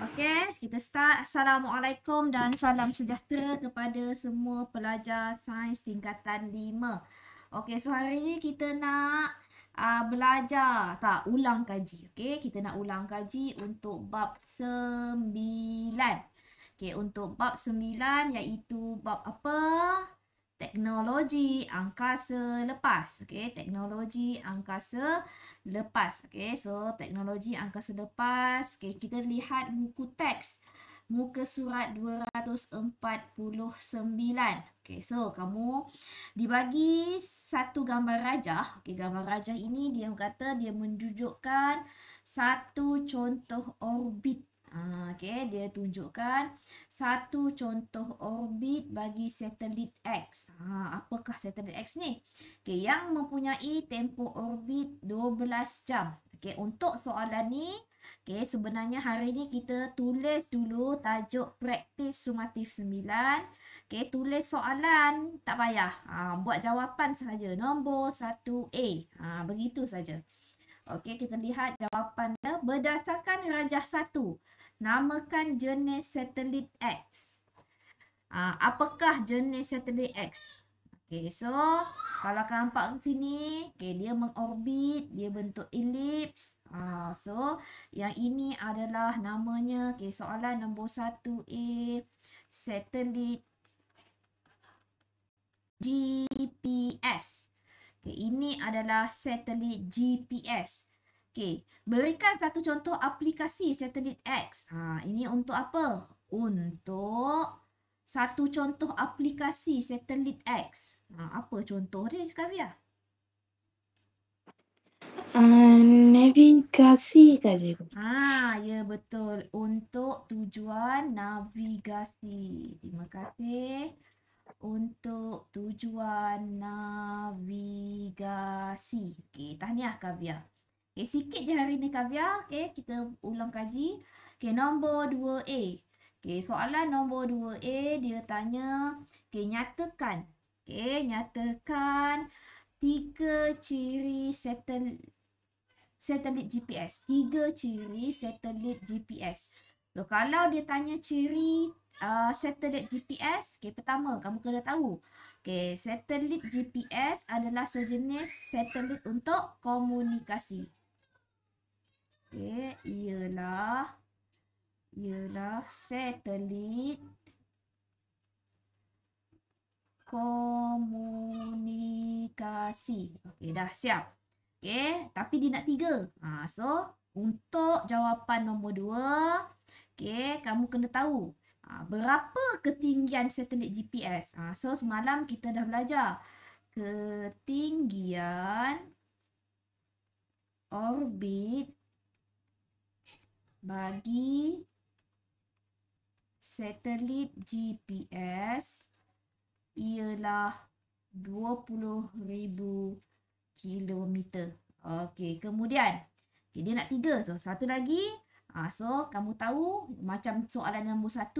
Okey, kita start. Assalamualaikum dan salam sejahtera kepada semua pelajar sains tingkatan 5. Okey, so hari ni kita nak belajar, ulang kaji. Okey, kita nak ulang kaji untuk bab 9. Okey, untuk bab 9 iaitu bab apa? Teknologi angkasa lepas. Okey, teknologi angkasa lepas. Okey, so teknologi angkasa lepas. Okey, kita lihat buku teks. Muka surat 249. Okey, so kamu dibagi satu gambar rajah. Okey, gambar rajah ini dia kata dia menunjukkan satu contoh orbit. Okey, dia tunjukkan satu contoh orbit bagi satelit X. Apakah satelit X ni? Okey, yang mempunyai tempoh orbit 12 jam. Okey, untuk soalan ni, okey, sebenarnya hari ni kita tulis dulu tajuk praktis sumatif 9. Okey, tulis soalan tak payah. Buat jawapan sahaja. Nombor 1A. Begitu saja. Okey, kita lihat jawapannya. Berdasarkan rajah 1, namakan jenis satelit X. Apakah jenis satelit X? Okey, so kalau kau nampak ke sini, okey, dia mengorbit, dia bentuk elips. So yang ini adalah namanya, okey, soalan nombor 1A, satelit GPS. Okay, ini adalah satelit GPS. Okey, berikan satu contoh aplikasi satelit X. Ini untuk apa? Untuk satu contoh aplikasi satelit X. Apa contoh dia, Kavya? Navigasi tadi. Ya betul. Untuk tujuan navigasi. Terima kasih. Untuk tujuan navigasi. Okey, tahniah Kavya. Okey, sikit je hari ni Kavya. Okey, kita ulang kaji. Okey, nombor 2A. Okey, soalan nombor 2A dia tanya, okey, nyatakan. Okey, nyatakan 3 ciri satelit GPS. 3 ciri satelit GPS. So, kalau dia tanya ciri satelit GPS, okey, pertama kamu kena tahu. Okey, satelit GPS adalah sejenis satelit untuk komunikasi. Okey, ialah satelit komunikasi. Okey, dah siap. Okey, tapi dia nak 3. So untuk jawapan nombor 2, okey, kamu kena tahu berapa ketinggian satelit GPS. So semalam kita dah belajar ketinggian orbit bagi satelit GPS ialah 20,000 kilometer. Okey, kemudian dia nak 3. So satu lagi. So kamu tahu macam soalan nombor 1,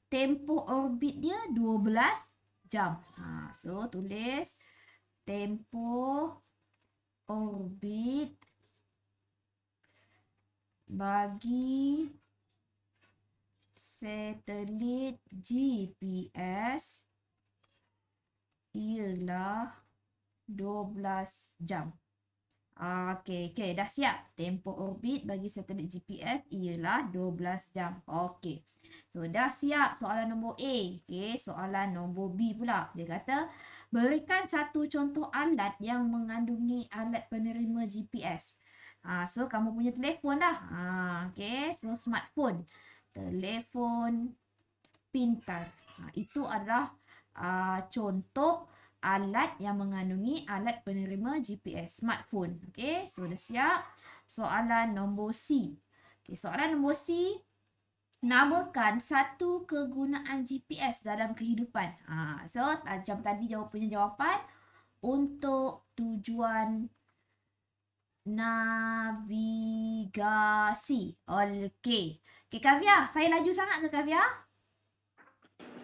tempoh orbit dia 12 jam. So tulis tempoh orbit bagi satelit GPS ialah 12 jam. Okey, dah siap. Tempoh orbit bagi satelit GPS ialah 12 jam. Okey. So dah siap soalan nombor A. Okey, soalan nombor B pula. Dia kata, berikan satu contoh alat yang mengandungi alat penerima GPS. So kamu punya telefon dah. Okey, so smartphone. Telefon pintar. Itu adalah contoh alat yang mengandungi alat penerima GPS, smartphone. Okey, so dah siap. Soalan nombor C. Okey, soalan nombor C, namakan satu kegunaan GPS dalam kehidupan. So macam tadi jawapan untuk tujuan navigasi. Okey. Okey, Kavya, saya laju sangat ke Kavya?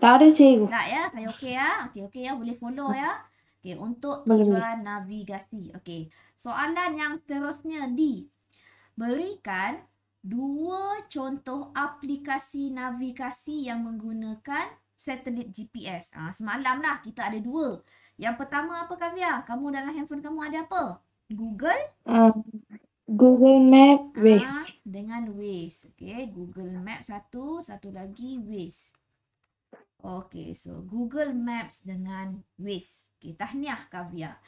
Tak ada cikgu. Tak ya, saya okey ya. Okey ya, boleh follow ya. Okey, untuk Boleh. tujuan navigasi. Okey. Soalan yang seterusnya D. Berikan dua contoh aplikasi navigasi yang menggunakan satelit GPS. Semalam lah kita ada dua. Yang pertama apa Kavya? Kamu dalam handphone kamu ada apa? Google? Google Map, Waze. Dengan Waze. Okay, Google Map satu lagi Waze. Okay, so Google Maps dengan Waze. Okay, tahniah Kavya.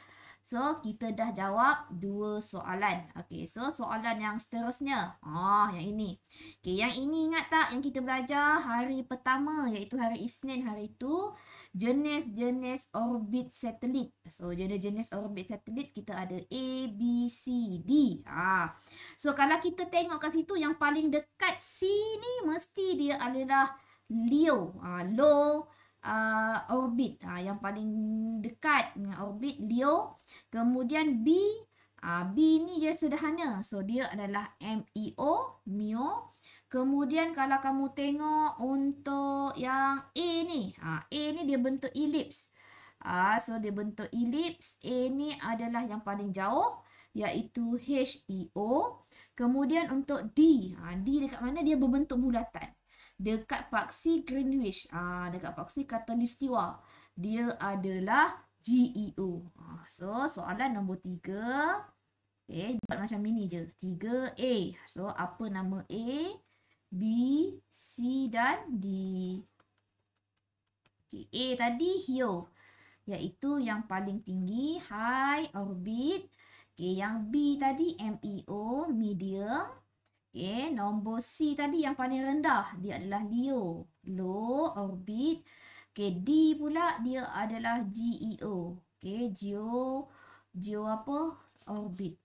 So, kita dah jawab dua soalan. Okay, so soalan yang seterusnya. Yang ini. Okay, yang ini ingat tak yang kita belajar hari pertama iaitu hari Isnin hari itu. Jenis-jenis orbit satelit. So, jenis-jenis orbit satelit kita ada A, B, C, D. So, kalau kita tengok kat situ yang paling dekat C ni mesti dia adalah LEO. Low orbit. Yang paling dekat dengan orbit LEO. Kemudian B. B ni dia sederhana. So, dia adalah MEO. MEO. Kemudian kalau kamu tengok untuk yang A ni. A ni dia bentuk elips. So, dia bentuk elips. A ni adalah yang paling jauh. Iaitu HEO. Kemudian untuk D. D dekat mana? Dia berbentuk bulatan. Dekat paksi Greenwich. Dekat paksi Khatulistiwa. Dia adalah GEO. So, soalan nombor 3. Okay, buat macam ini je. 3A. So, apa nama A, B, C dan D? Okay, A tadi HEO. Iaitu yang paling tinggi, high orbit. Okay, yang B tadi MEO, medium. Okay, nombor C tadi yang paling rendah. Dia adalah LEO, low orbit. Okay, D pula dia adalah GEO. Okay, geo apa? Orbit.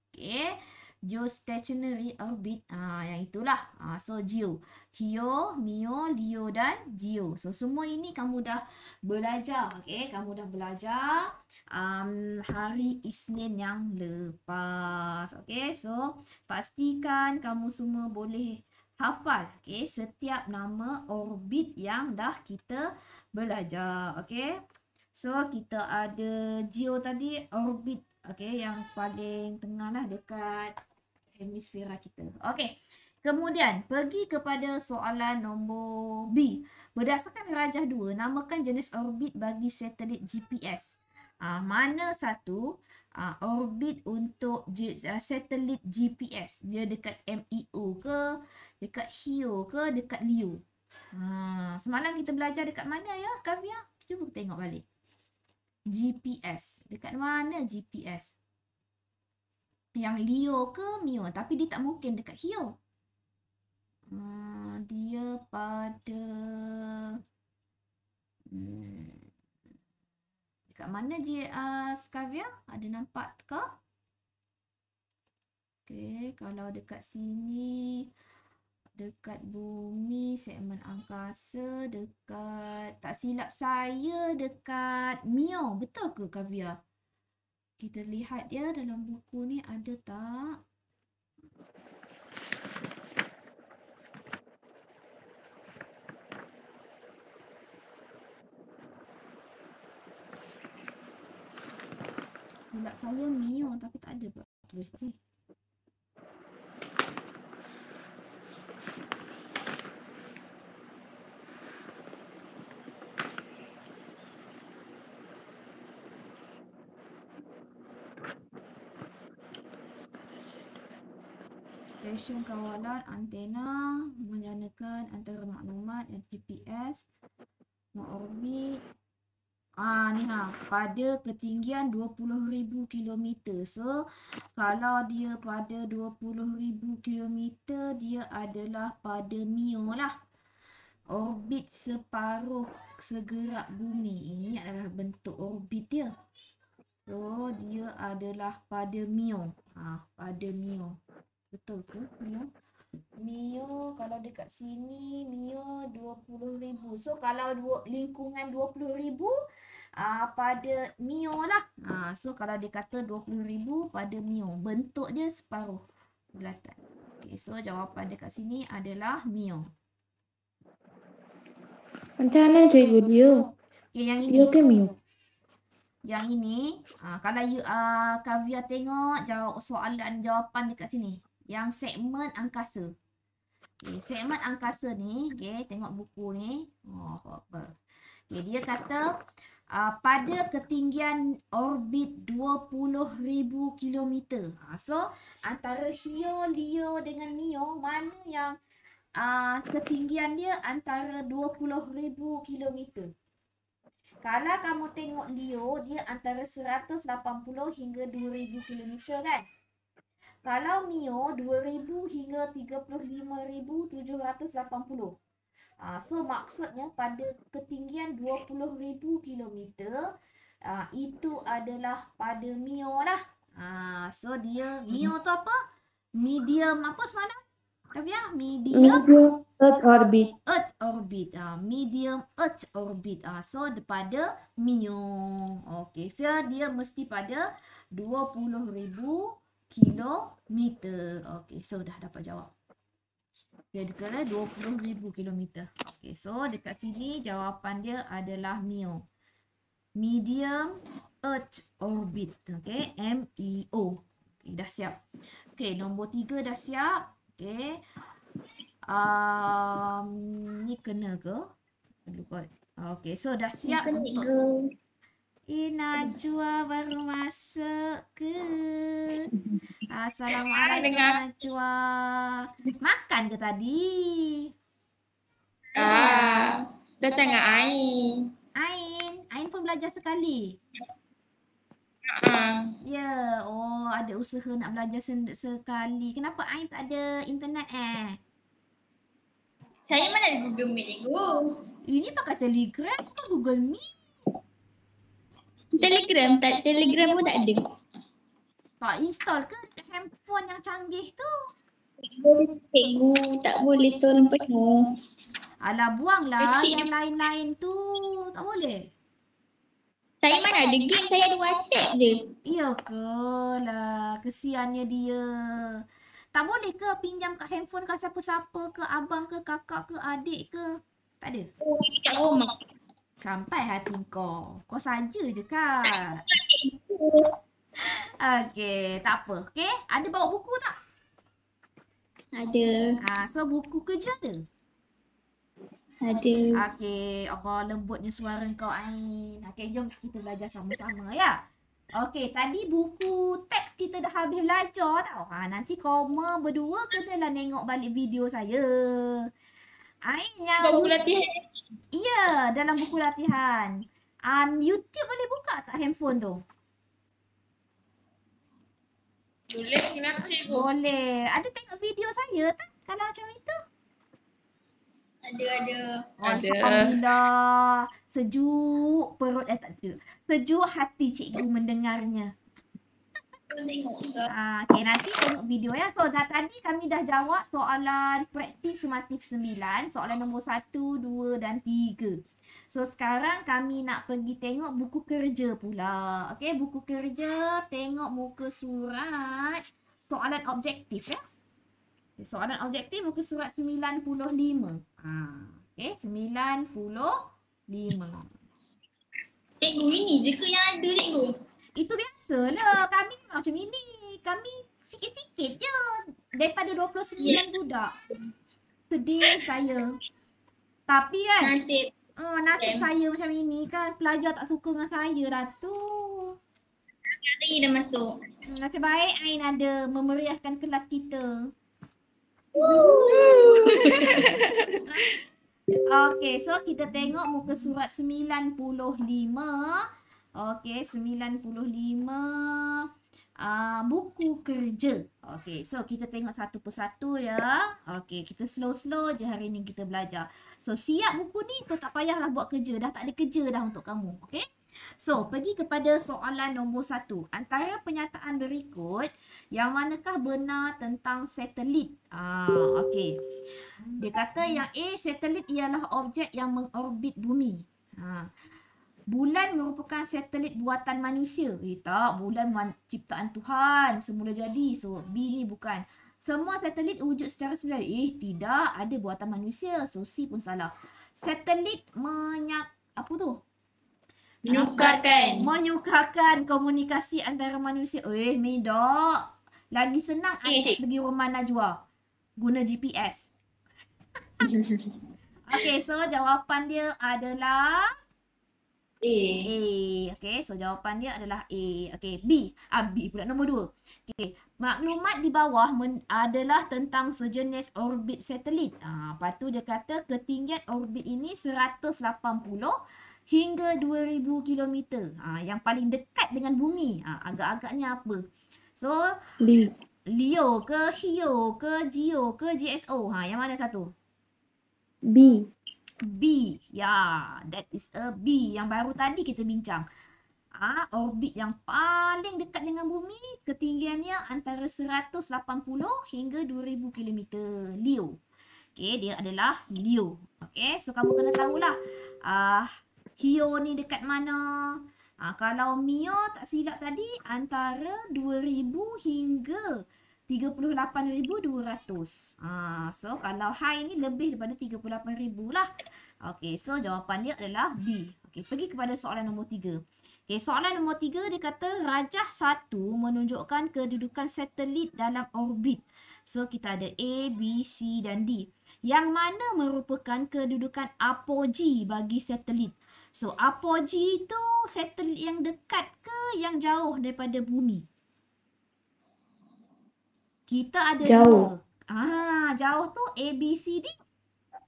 Okay, geostationary orbit. Yang itulah. So, geo. HEO, MEO, LEO dan GEO. So, semua ini kamu dah belajar. Okay, kamu dah belajar hari Isnin yang lepas. Okay, so pastikan kamu semua boleh hafal. Okay, setiap nama orbit yang dah kita belajar. Okay, so kita ada geo tadi, orbit. Okay, yang paling tengah lah dekat hemisfera kita. Okay, kemudian pergi kepada soalan nombor B. Berdasarkan rajah 2, namakan jenis orbit bagi satelit GPS. Mana satu orbit untuk satelit GPS? Dia dekat MEO ke, dekat HEO ke, dekat LEO? Semalam kita belajar dekat mana ya, Kavya? Cuba tengok balik. GPS. Dekat mana GPS? Yang LEO ke MEO? Tapi dia tak mungkin dekat HEO. Dia pada dekat mana Kavya? Ada nampak ke? Okay, kalau dekat sini, dekat bumi, segmen angkasa, dekat, tak silap saya, dekat MEO. Betul ke Kavya? Kita lihat ya dalam buku ni ada tak? Silap saya MEO tapi tak ada pula tulis kat sini. Stesen kawalan antena menyanakan antara maklumat GPS, orbit. Ni pada ketinggian 20,000 km. So, kalau dia pada 20,000 km, dia adalah pada MEO lah. Orbit separuh segerak bumi. Ini adalah bentuk orbit dia. So, dia adalah pada MEO. Pada MEO. Betul ke MEO? MEO kalau dekat sini MEO 20,000. So kalau lingkungan 20,000 pada MEO lah. So kalau dia kata 20,000 pada MEO, bentuk dia separuh bulatan. Okay, so jawapan dekat sini adalah MEO. Macam mana cikgu dia? Okay, yang ini. Dia ke MEO? Yang ini, kalau Kavya tengok jawapan dekat sini. Yang segmen angkasa. Okay, segmen angkasa ni, okay, tengok buku ni. Oh, apa? Okay, dia kata pada ketinggian orbit 20,000 kilometer. So, antara Hiyo, Leo dengan Mio, mana yang ketinggian dia antara 20,000 kilometer? Kalau kamu tengok Leo, dia antara 180 hingga 2,000 kilometer kan? Kalau Mio, 2,000 hingga 35,780. So maksudnya pada ketinggian 20,000 kilometer, itu adalah pada Mio lah. So dia, Mio tu apa? Medium apa semalam? Tapi medium Earth orbit. Earth orbit. Medium Earth orbit. So pada Mio. Okay, so dia mesti pada 20,000 kilometer. Okay, so dah dapat jawab. Dia kena 20,000 kilometer. Okay, so dekat sini jawapan dia adalah Mio. Medium Earth orbit. Okay, MEO. Okay, dah siap. Okay, nombor 3 dah siap. Okay. Ni kena ke? Perlu kot. Okay, so dah siap untuk... Najwa baru masuk ke? Assalamualaikum Najwa. Makan ke tadi? Dah tengah Ain. Ain pun belajar sekali. Ya, oh ada usaha nak belajar sekali. Kenapa Ain tak ada internet Saya mana ada Google Meet cikgu. Ini pakai Telegram atau Google Meet? Telegram pun tak ada. Tak install ke handphone yang canggih tu? Cikgu tak boleh store penuh. Alah buanglah Kecil yang lain-lain tu. Tak boleh. Saya mana ada game, saya ada WhatsApp je. Ya ke lah, kesiannya dia. Tak boleh ke pinjam kat handphone kat siapa-siapa ke, abang ke, kakak ke, adik ke? Tak ada? Oh, ini kat rumah. Sampai hati kau. Kau saja je kan? Okey, tak apa. Okey, ada bawa buku tak? Ada. So buku kerja ada? Ada. Okey, Allah lembutnya suara kau Ain. Okey, jom kita belajar sama-sama ya. Okey, tadi buku teks kita dah habis belajar tau. Nanti kau berdua kenalah tengok balik video saya. Ain yang Buku latihan. Ya, dalam buku latihan. YouTube boleh buka tak handphone tu? Boleh, kenapa cikgu? Boleh. Ada tengok video saya tak? Kalau macam itu? Ada. Alhamdulillah. Sejuk perut, tak sejuk. Sejuk hati cikgu mendengarnya. Tengok ke? Okay, nanti tengok video ya. So, tadi kami dah jawab soalan praktis sumatif 9. Soalan nombor 1, 2 dan 3. So, sekarang kami nak pergi tengok buku kerja pula. Okay, buku kerja. Tengok muka surat. Soalan objektif ya. Okay, soalan objektif muka surat 95. Okay, 95. Cikgu, ini je ke yang ada cikgu? Itu biasalah. Kami memang macam ini. Kami sikit-sikit je. Daripada 29 budak. Sedih saya. Tapi kan. Nasib saya macam ini kan. Pelajar tak suka dengan saya dah tu. hari dah masuk. Nasib baik Ain ada memeriahkan kelas kita. Okay, so kita tengok muka surat 95. Okay, 95 buku kerja. Okay, so kita tengok satu persatu ya. Okay, kita slow-slow je hari ni kita belajar. So, siap buku ni, so tak payahlah buat kerja. Dah tak ada kerja dah untuk kamu. Okay. So, pergi kepada soalan nombor 1. Antara penyataan berikut, yang manakah benar tentang satelit? Okay. Dia kata yang A, satelit ialah objek yang mengorbit bumi. Bulan merupakan satelit buatan manusia. Tak, bulan ciptaan Tuhan. Semula jadi. So, B ni bukan. Semua satelit wujud secara semula. Tidak. Ada buatan manusia. So, C pun salah. Satelit Menyukarkan komunikasi antara manusia. Tidak. Lagi senang ayat pergi rumah Najwa. Guna GPS. Okay, so jawapan dia adalah A. Okay, so jawapan dia adalah A. Okay, B. B pula nombor 2. Okay, maklumat di bawah adalah tentang sejenis orbit satelit. Lepas tu dia kata ketinggian orbit ini 180 hingga 2000 km. Yang paling dekat dengan bumi. Agak-agaknya apa? So, B. Leo ke, Hio ke, Geo ke, GSO? Yang mana satu? B. B. Ya, that is a B. Yang baru tadi kita bincang. Orbit yang paling dekat dengan bumi, ketinggiannya antara 180 hingga 2000 km. Leo. Okay, dia adalah Leo. Okay, so kamu kena tahulah. Hio ni dekat mana? Kalau Mio tak silap tadi, antara 2000 hingga 38,200. So kalau high ni lebih daripada 38,000 lah. Okay, so jawapan dia adalah B. Okay, pergi kepada soalan nombor 3. Okay, soalan nombor 3 dia kata rajah 1 menunjukkan kedudukan satelit dalam orbit. So kita ada A, B, C dan D. Yang mana merupakan kedudukan apogee bagi satelit? So apogee itu satelit yang dekat ke yang jauh daripada bumi? Kita ada Jauh. dua. Jauh tu A, B, C, D.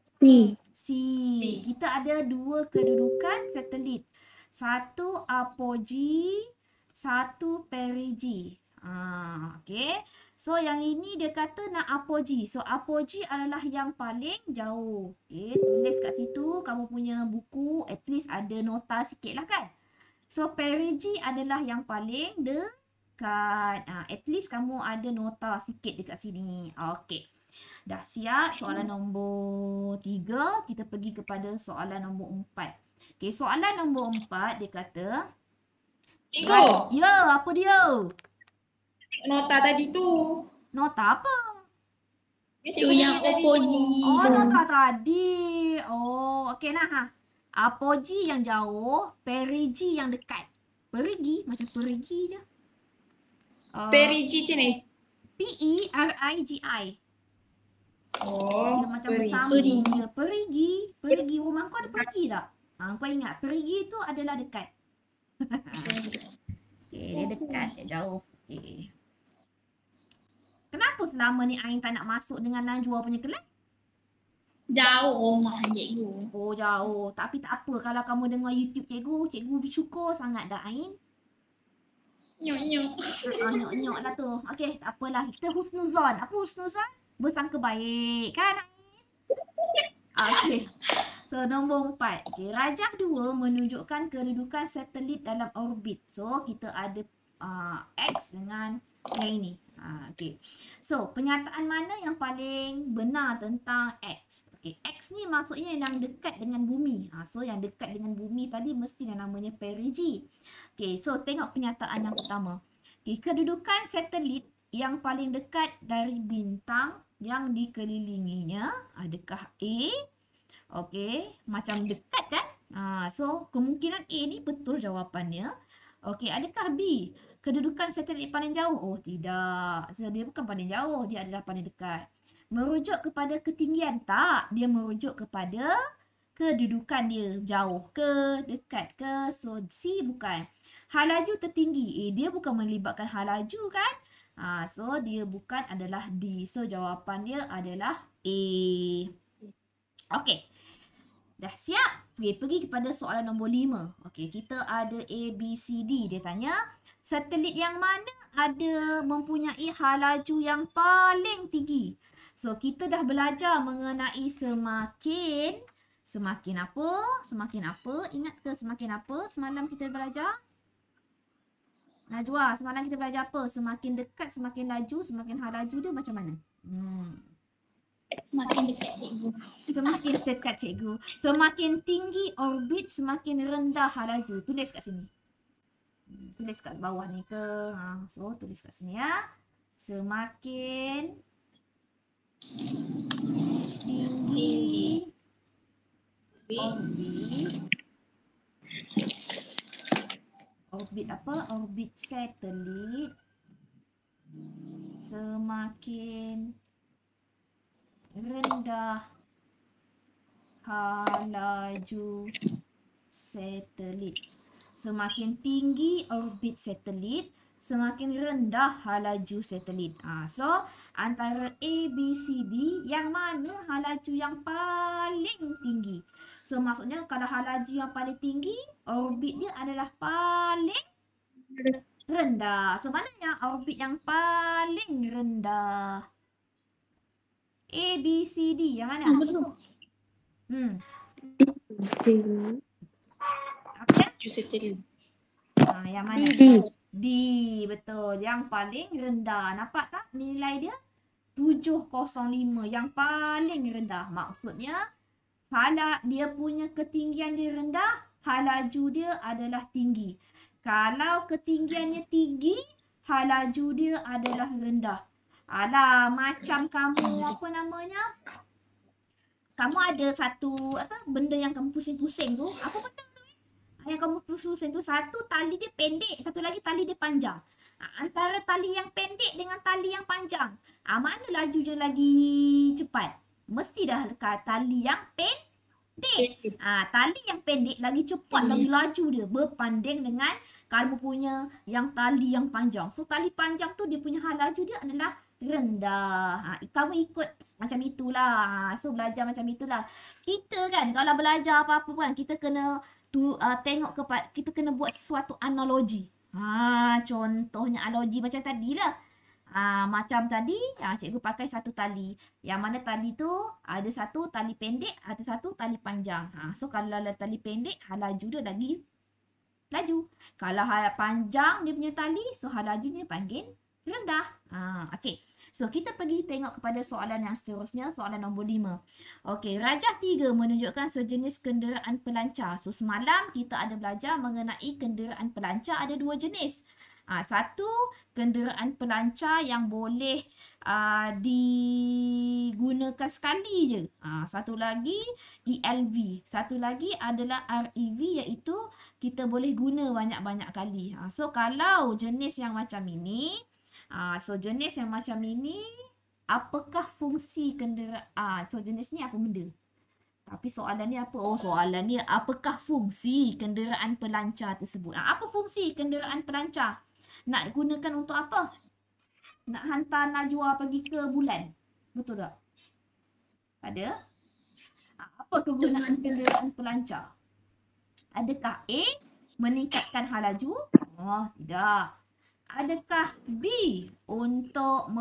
C. C. Kita ada dua kedudukan satelit. Satu apogee, satu perigee. Okay. So yang ini dia kata nak apogee. So apogee adalah yang paling jauh. Okay. Tulis kat situ kamu punya buku. At least ada nota sikit lah kan. So perigee adalah yang paling dekat. At least kamu ada nota sikit dekat sini. Okay. Dah siap soalan nombor 3. Kita pergi kepada soalan nombor 4. Okay, soalan nombor 4 dia kata. Cikgu. Ya, apa dia? Nota tadi tu. Nota apa? Itu yang opogee Oh, tu. nota tadi. Oh, okey nah. Apogee yang jauh, perigee yang dekat. Perigee macam perigi je. Perigi macam ni. P-E-R-I-G-I. Oh, Dia macam perigi. bersambung je. Perigi. Perigi. Rumah kau ada perigi tak? Kau ingat perigi tu adalah dekat. Okay, dia dekat, dia jauh. Okay. Kenapa selama ni Ain tak nak masuk dengan Najwa punya kelas? Jauh rumah cikgu. Oh, jauh. Tapi tak apa kalau kamu dengar YouTube cikgu. Cikgu bersyukur sangat dah Ain. Nyok-nyok. Nyok-nyok lah tu. Okay, tak apalah. Kita husnuzon. Apa husnuzon? Bersangka baik kan Ain? Okay. So, nombor 4. Okay, rajah 2 menunjukkan kedudukan satelit dalam orbit. So, kita ada X dengan yang ini. Okay. So, pernyataan mana yang paling benar tentang X? Okay, X ni maksudnya yang dekat dengan bumi. So, yang dekat dengan bumi tadi mesti yang namanya perigee. Okay, so tengok pernyataan yang pertama. Okay, kedudukan satelit yang paling dekat dari bintang yang dikelilinginya. Adakah A? Okay, macam dekat kan? So, kemungkinan A ni betul jawapannya. Okay, adakah B? Kedudukan satelit paling jauh? Oh, tidak. So, dia bukan paling jauh. Dia adalah paling dekat. Merujuk kepada ketinggian? Tak. Dia merujuk kepada kedudukan dia. Jauh ke? Dekat ke? So, C bukan. Halaju tertinggi? Dia bukan melibatkan halaju kan? So, dia bukan adalah D. So, jawapan dia adalah A. Okay. Dah siap? Okay, pergi kepada soalan nombor 5. Okay, kita ada A, B, C, D. Dia tanya, satelit yang mana ada mempunyai halaju yang paling tinggi? So, kita dah belajar mengenai semakin apa? Semakin apa? Ingat ke semakin apa? Semalam kita belajar? Najwa, semalam kita belajar apa? Semakin dekat, semakin laju, semakin halaju dia macam mana? Semakin dekat cikgu. Semakin dekat cikgu. Semakin tinggi orbit, semakin rendah halaju. Tulis kat sini. Tulis kat bawah ni ke. So, tulis kat sini ya. Semakin tinggi orbit apa? Orbit satelit semakin rendah halaju satelit. Semakin tinggi orbit satelit, semakin rendah halaju satelit. So, antara A, B, C, D, yang mana halaju yang paling tinggi? So, maksudnya kalau halaju yang paling tinggi, orbit dia adalah paling rendah. So, mana yang orbit yang paling rendah? A, B, C, D. Yang mana? C. Apa? Satelit. Yang mana? D. D, betul. Yang paling rendah. Nampak tak nilai dia? 705. Yang paling rendah. Maksudnya, dia punya ketinggian dia rendah, halaju dia adalah tinggi. Kalau ketinggiannya tinggi, halaju dia adalah rendah. Alah, macam kamu, apa namanya? Kamu ada satu benda yang kamu pusing-pusing tu. Apa benda tu? Yang kamu pusing tu, satu tali dia pendek, satu lagi tali dia panjang. Antara tali yang pendek dengan tali yang panjang, mana laju je lagi cepat? Mesti dah dekat tali yang pendek. Tali yang pendek lagi cepat, lagi laju dia berbanding dengan kamu punya yang tali yang panjang. So tali panjang tu dia punya laju dia adalah rendah. Kamu ikut macam itulah. So belajar macam itulah. Kita kan kalau belajar apa-apa kan, kita kena tengok kepada, kita kena buat sesuatu analogi. Contohnya analogi macam tadi lah. Macam tadi, cikgu pakai satu tali. Yang mana tali tu ada satu tali pendek, ada satu tali panjang. So kalau tali pendek, laju dia lagi laju. Kalau panjang dia punya tali, so lajunya panggil rendah. Okey. So kita pergi tengok kepada soalan yang seterusnya, soalan nombor 5. Okey, rajah 3 menunjukkan sejenis kenderaan pelancar. So semalam kita ada belajar mengenai kenderaan pelancar ada 2 jenis. Satu, kenderaan pelancar yang boleh digunakan sekali je. Satu lagi ELV. Satu lagi adalah REV, iaitu kita boleh guna banyak-banyak kali. So kalau jenis yang macam ini, apakah fungsi kenderaan? So jenis ni apa benda? Tapi soalan ni apa? Soalan ni apakah fungsi kenderaan pelancar tersebut? Apa fungsi kenderaan pelancar? Nak gunakan untuk apa? Nak hantar Najwa pergi ke bulan. Betul tak? Ada? Apa kegunaan kenderaan pelancar? Adakah A, meningkatkan halaju? Tidak. Adakah B, untuk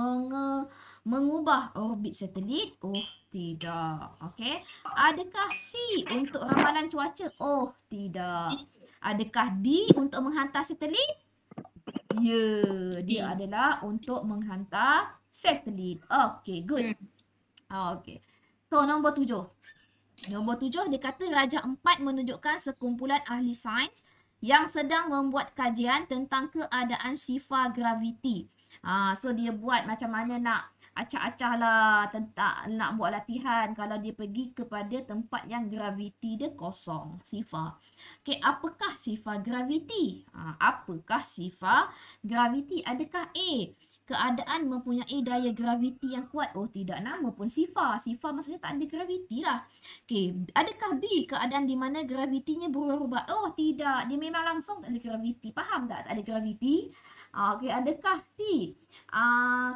mengubah orbit satelit? Tidak. Okey. Adakah C, untuk ramalan cuaca? Tidak. Adakah D, untuk menghantar satelit? Ya, dia adalah untuk menghantar satelit. Okey, good. Okey. So, nombor 7. Nombor 7, dia kata rajah 4 menunjukkan sekumpulan ahli sains yang sedang membuat kajian tentang keadaan sifar graviti. So, dia buat macam mana nak acah-acah lah tentang nak buat latihan kalau dia pergi kepada tempat yang graviti dia kosong, sifar. Okey, apakah sifar graviti? Apakah sifar graviti? Adakah A, keadaan mempunyai daya graviti yang kuat? Tidak, nama pun sifar. Sifar maksudnya tak ada graviti lah. Okey, adakah B, keadaan di mana gravitinya berubah-ubah? Tidak, dia memang langsung tak ada graviti. Faham tak? Tak ada graviti. Okey, adakah C,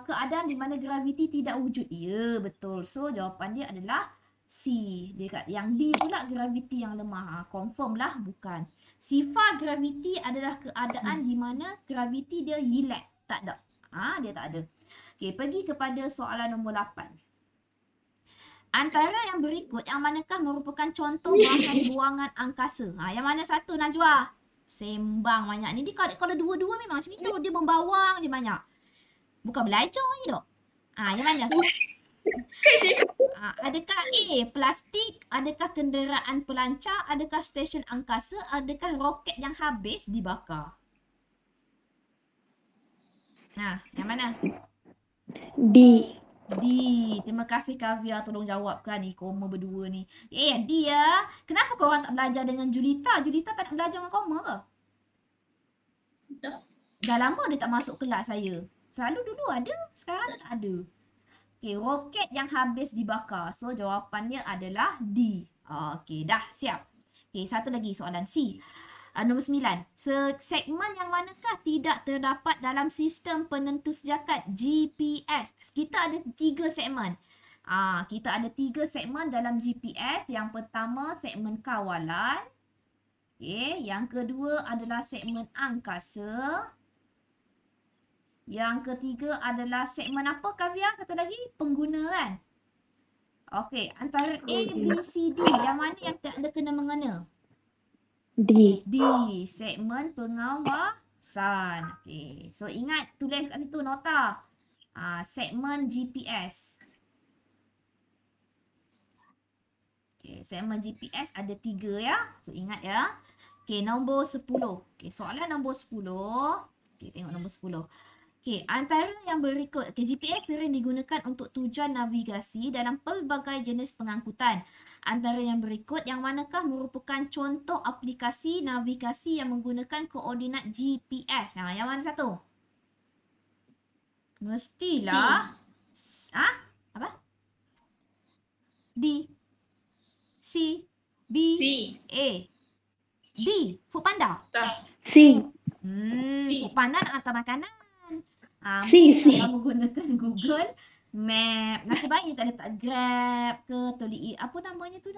keadaan di mana graviti tidak wujud? Ya, betul. So, jawapan dia adalah C. Yang D pula graviti yang lemah. Confirm lah, bukan. Sifar graviti adalah keadaan di mana graviti dia hilang. Tak ada. Dia tak ada. Okey, pergi kepada soalan nombor 8. Antara yang berikut, yang manakah merupakan contoh bahan buangan angkasa? Yang mana satu, Najwa? Sembang banyak ni. Dia kalau dua-dua memang macam itu. Dia membawang je banyak. Bukan belajar je dok. Yang mana? Adakah A, plastik? Adakah kenderaan pelancar? Adakah stesen angkasa? Adakah roket yang habis dibakar? Yang mana? D. D. Terima kasih Kavia, tolong jawabkan ni. Koma berdua ni. D ya. Kenapa korang tak belajar dengan Julita? Julita tak nak belajar dengan koma ke? Tak. Dah lama dia tak masuk kelas saya. Selalu dulu ada, sekarang tak ada. Okey, roket yang habis dibakar. So, jawapannya adalah D. Okey, dah siap. Okey, satu lagi soalan C. Nombor 9. Segmen yang manakah tidak terdapat dalam sistem penentu sejakat GPS? Kita ada 3 segmen. Kita ada 3 segmen dalam GPS. Yang pertama, segmen kawalan. Okey, yang kedua adalah segmen angkasa. Yang ketiga adalah segmen apa, Kavia? Satu lagi, pengguna kan? Okey, antara A, B, C, D. Yang mana yang tak ada kena-mengena? D. D, segmen pengawasan. Okey, so ingat tulis kat situ nota. Segmen GPS. Okey, segmen GPS ada 3 ya. So ingat ya. Okey, nombor 10. Okey, soalan nombor 10. Okey, tengok nombor 10. Okey, antara yang berikut. Okey, GPS sering digunakan untuk tujuan navigasi dalam pelbagai jenis pengangkutan. Antara yang berikut, yang manakah merupakan contoh aplikasi navigasi yang menggunakan koordinat GPS? Yang mana satu? Mestilah apa? D, C, B, C. A. D, Foodpanda. C. Foodpanda nak hantar makanan. C. Kamu gunakan Google Map. Nasib baik tak letak Grab ke, apa namanya tu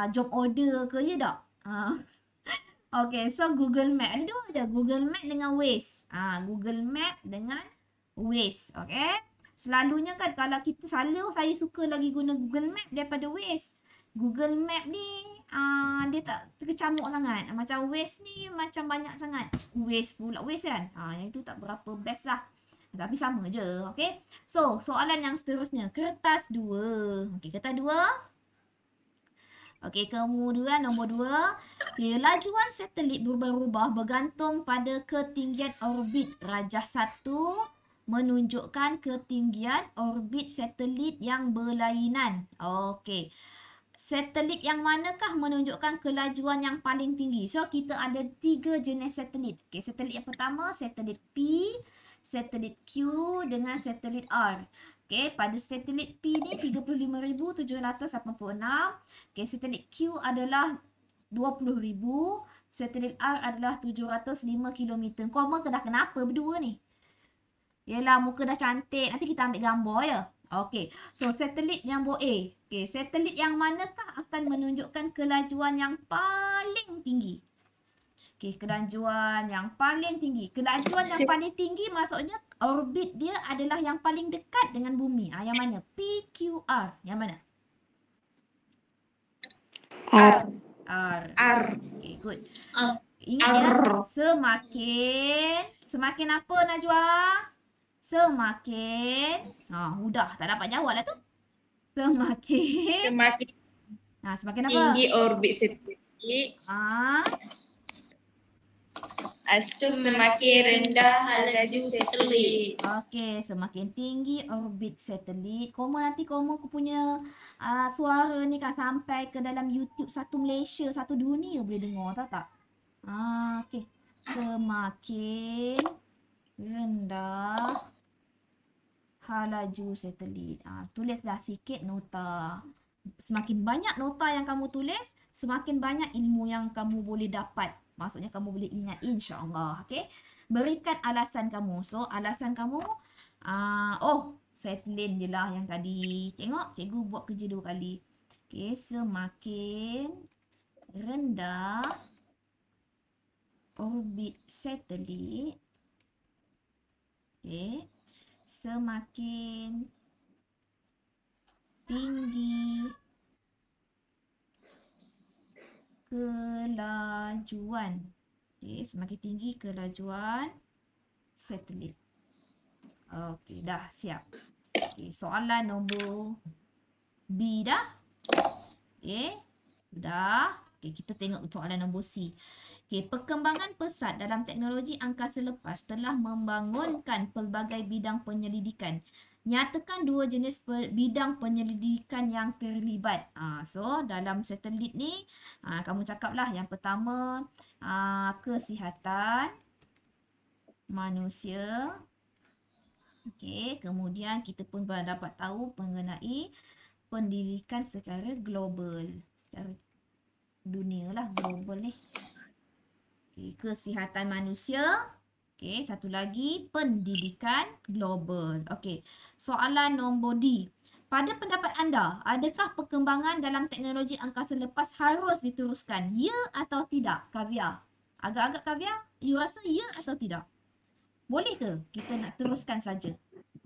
job order ke, ya tak? Okay, so Google Map. Ada 2 je. Google Map dengan Waze. Google Map dengan Waze. Okay. Selalunya kan kalau kita saya suka lagi guna Google Map daripada Waze. Google Map ni dia tak terkecamuk sangat. Macam Waze ni macam banyak sangat. Waze kan. Yang itu tak berapa best lah. Tapi sama je. Okay. So, soalan yang seterusnya. Kertas 2. Okay, kertas 2. Okey, kemudian nombor 2. Okay, lajuan satelit berubah-ubah bergantung pada ketinggian orbit. Rajah 1 menunjukkan ketinggian orbit satelit yang berlainan. Okey. Satelit yang manakah menunjukkan kelajuan yang paling tinggi? So, kita ada 3 jenis satelit. Okey, satelit yang pertama, satelit P, satelit Q dengan satelit R. Okey, pada satelit P ni 35,786. Okey, satelit Q adalah 20,000. Satelit R adalah 705 km. Kau dah kenapa berdua ni? Yelah, muka dah cantik. Nanti kita ambil gambar ya. Okey, so satelit nombor A. Okey, satelit yang manakah akan menunjukkan kelajuan yang paling tinggi? Okey, kelajuan yang paling tinggi. Kelajuan yang paling tinggi maksudnya orbit dia adalah yang paling dekat dengan bumi. Yang mana? PQR. Yang mana? R. R. Okey, good. Ingat ya, semakin apa Najwa? Semakin mudah, tak dapat jawab lah tu. Semakin semakin apa? Tinggi orbit satelit. Semakin rendah laju satelit. Okey, semakin tinggi orbit satelit. Nanti aku punya suara ni kan sampai ke dalam YouTube satu Malaysia, satu dunia boleh dengar, tahu tak? Okey. Semakin rendah laju satelit. Tulislah sikit nota. Semakin banyak nota yang kamu tulis, semakin banyak ilmu yang kamu boleh dapat. Maksudnya kamu boleh ingat, insya-Allah. Okey. Berikan alasan kamu. So, alasan kamu satelit je lah yang tadi. Tengok, cikgu buat kerja 2 kali. Okey, semakin rendah orbit satelit. Okey. Semakin tinggi kelajuan. Okey, semakin tinggi kelajuan satelit. Okey, dah siap. Okey, soalan nombor B dah. Okey, dah. Okey, kita tengok soalan nombor C. Okey, perkembangan pesat dalam teknologi angkasa lepas telah membangunkan pelbagai bidang penyelidikan. Nyatakan 2 jenis bidang penyelidikan yang terlibat. So, dalam satelit ni, kamu cakaplah yang pertama, kesihatan manusia. Okey, kemudian kita pun dapat tahu mengenai pendidikan secara global. Secara dunia lah, global ni. Okey, kesihatan manusia. Okey, satu lagi pendidikan global. Okey, soalan nombor D. Pada pendapat anda, adakah perkembangan dalam teknologi angkasa lepas harus diteruskan? Ya atau tidak? Kavya. Agak-agak Kavya, you rasa ya atau tidak? Boleh ke kita nak teruskan saja?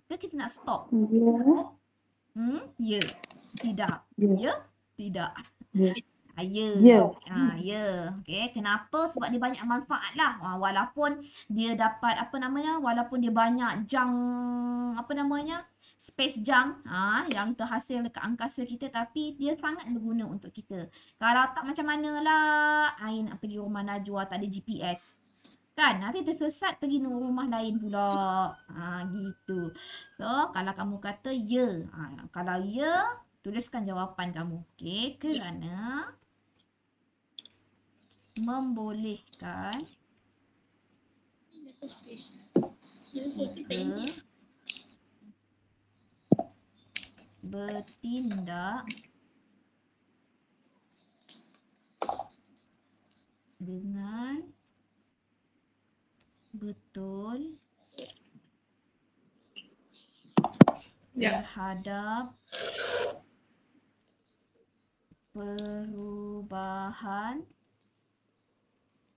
Ke kita nak stop? Ya. Ya. Tidak. Ya. Ya? Tidak. Ya. Ya. Ya. Ya. Okey, kenapa? Sebab dia banyak manfaat lah. Walaupun dia dapat walaupun dia banyak space junk yang terhasil dekat angkasa kita, tapi dia sangat berguna untuk kita. Kalau tak macam manalah I nak pergi rumah Najwa tak ada GPS. Kan? Nanti tersesat pergi rumah lain pula. Gitu. So, kalau kamu kata ya. Kalau ya, tuliskan jawapan kamu. Okey, kerana membolehkan kita bertindak dengan betul terhadap perubahan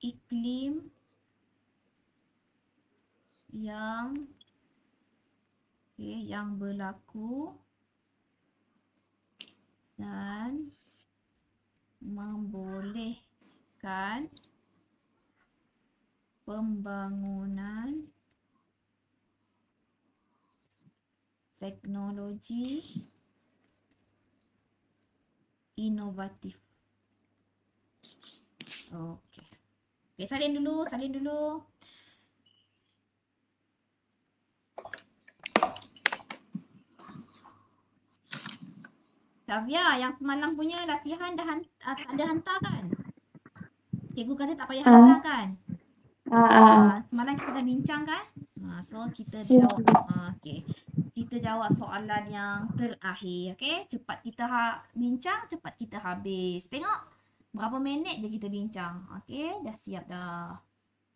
iklim yang berlaku dan membolehkan pembangunan teknologi inovatif. Okey. Okey, salin dulu. Kavya, yang semalam punya latihan dah ada hantar kan? Cikgu kata tak payah hantar kan? Semalam kita dah bincang kan? So kita jawab. Okey. Kita jawab soalan yang terakhir. Okey, cepat kita bincang, cepat kita habis. Tengok berapa minit je kita bincang. Okey, dah siap dah.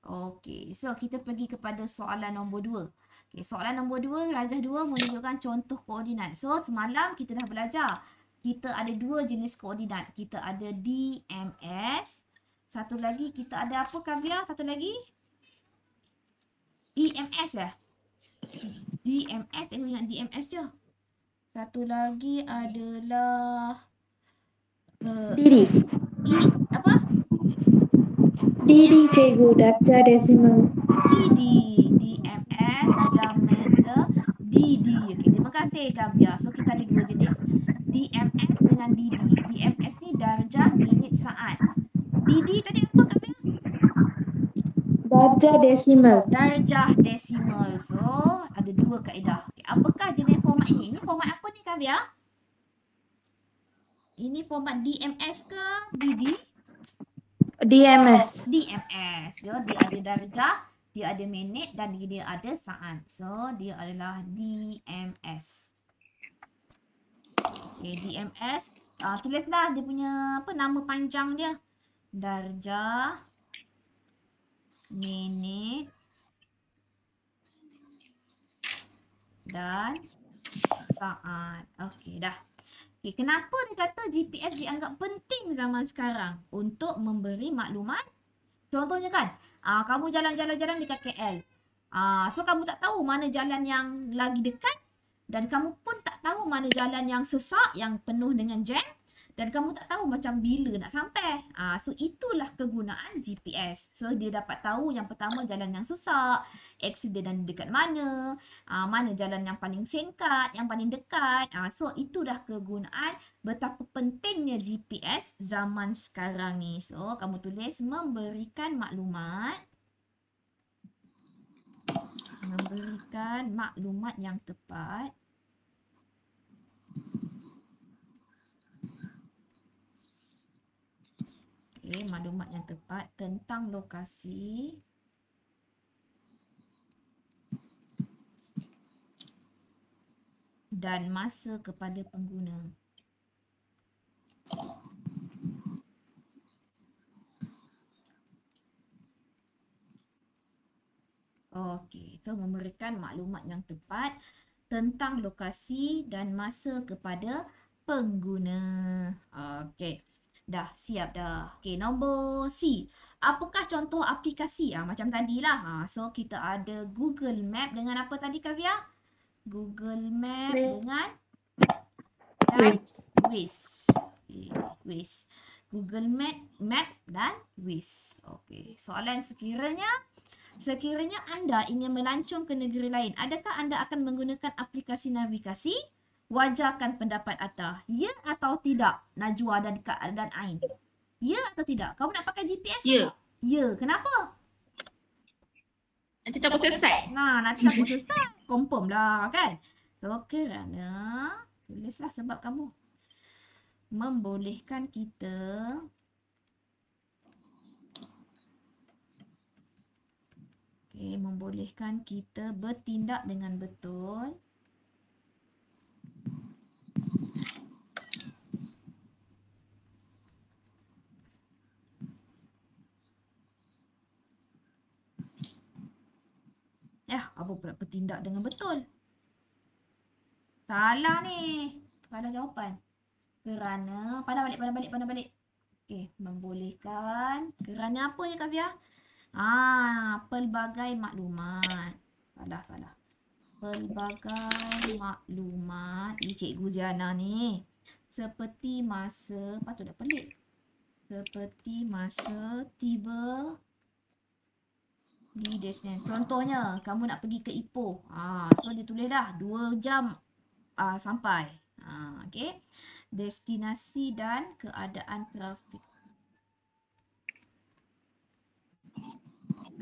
Okey, so kita pergi kepada soalan nombor 2. Okey, soalan nombor 2, rajah 2 menunjukkan contoh koordinat. So semalam kita dah belajar. Kita ada 2 jenis koordinat. Kita ada DMS. Satu lagi kita ada apa Kavya? Satu lagi? EMS lah. DMS, tengok ingat DMS je. Satu lagi adalah Diri. apa? Diri cikgu, darjah desimal. DMS, diameter, DD. Okey, terima kasih Kavya. So kita ada 2 jenis. DMS dengan DD. DMS ni darjah, minit, saat. DD tadi apa Kavya? Darjah desimal. Darjah desimal. So, ada 2 kaedah. Okay, apakah jenis format ini? Ini format apa ni Kavya? Ini format DMS ke DD? DMS. DMS. Dia ada darjah, dia ada minit dan dia ada saat. So, dia adalah DMS. Okay, DMS. Tulislah dia punya nama panjang dia. Darjah, minit dan saat. Okey, dah. Okey, kenapa dia kata GPS dianggap penting zaman sekarang? Untuk memberi maklumat. Contohnya kan, kamu jalan-jalan dekat KL. So kamu tak tahu mana jalan yang lagi dekat dan kamu pun tak tahu mana jalan yang sesak, yang penuh dengan jam. Dan kamu tak tahu macam bila nak sampai. So itulah kegunaan GPS. So dia dapat tahu yang pertama jalan yang sesak, aksiden dekat mana, mana jalan yang paling singkat, yang paling dekat. So itulah kegunaan betapa pentingnya GPS zaman sekarang ni. So kamu tulis memberikan maklumat yang tepat maklumat yang tepat tentang lokasi dan masa kepada pengguna. Okey, itu memberikan maklumat yang tepat tentang lokasi dan masa kepada pengguna. Okey, dah siap dah. Okey, nombor C. Apakah contoh aplikasi? Macam tadilah. So, kita ada Google Map dengan apa tadi, Kavia? Google Map Waze. dengan Waze. Waze. Okay, Waze. Google Map dan Waze. Okey, soalan sekiranya anda ingin melancong ke negeri lain, adakah anda akan menggunakan aplikasi navigasi? Wajarkan pendapat anda. Ya atau tidak, Najwa dan Ain? Ya atau tidak? Kamu nak pakai GPS? Ya. Tak? Ya. Kenapa? Nanti takut selesai. Nanti takut selesai. Confirm lah kan? So, kerana tulislah sebab kamu membolehkan kita membolehkan kita bertindak dengan betul apa pula bertindak dengan betul? Salah ni. Salah jawapan. Kerana, pandang balik. Okey, membolehkan. Kerana apa ya, Kavia? Pelbagai maklumat. Salah. Pelbagai maklumat. Ini Cikgu Ziana ni. Seperti masa, patut dah pelik. Seperti masa tiba di destinasi. Contohnya, kamu nak pergi ke Ipoh. So dia tulis dah 2 jam sampai. Okey. Destinasi dan keadaan trafik.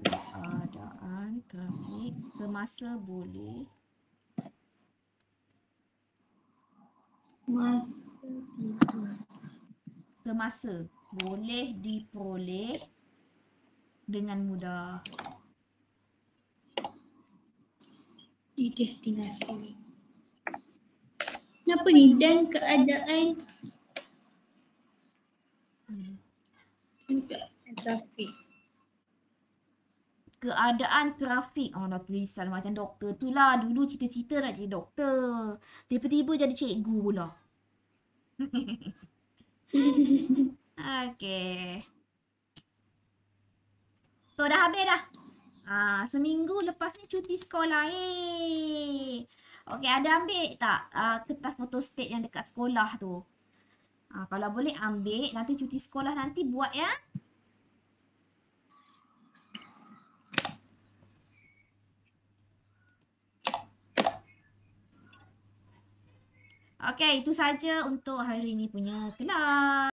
Keadaan trafik semasa boleh. Semasa boleh diperoleh dengan mudah. Di destinasi. Kenapa ni? Dan keadaan trafik. Keadaan trafik. Dah tulisan macam doktor tu lah. Dulu cita-cita nak jadi doktor. Tiba-tiba jadi cikgu pula. Okey. So dah habis dah. Seminggu lepas ni cuti sekolah. Okey, ada ambil tak kertas fotostat yang dekat sekolah tu? Kalau boleh ambil, nanti cuti sekolah nanti buat ya. Okey, itu saja untuk hari ini punya kelas.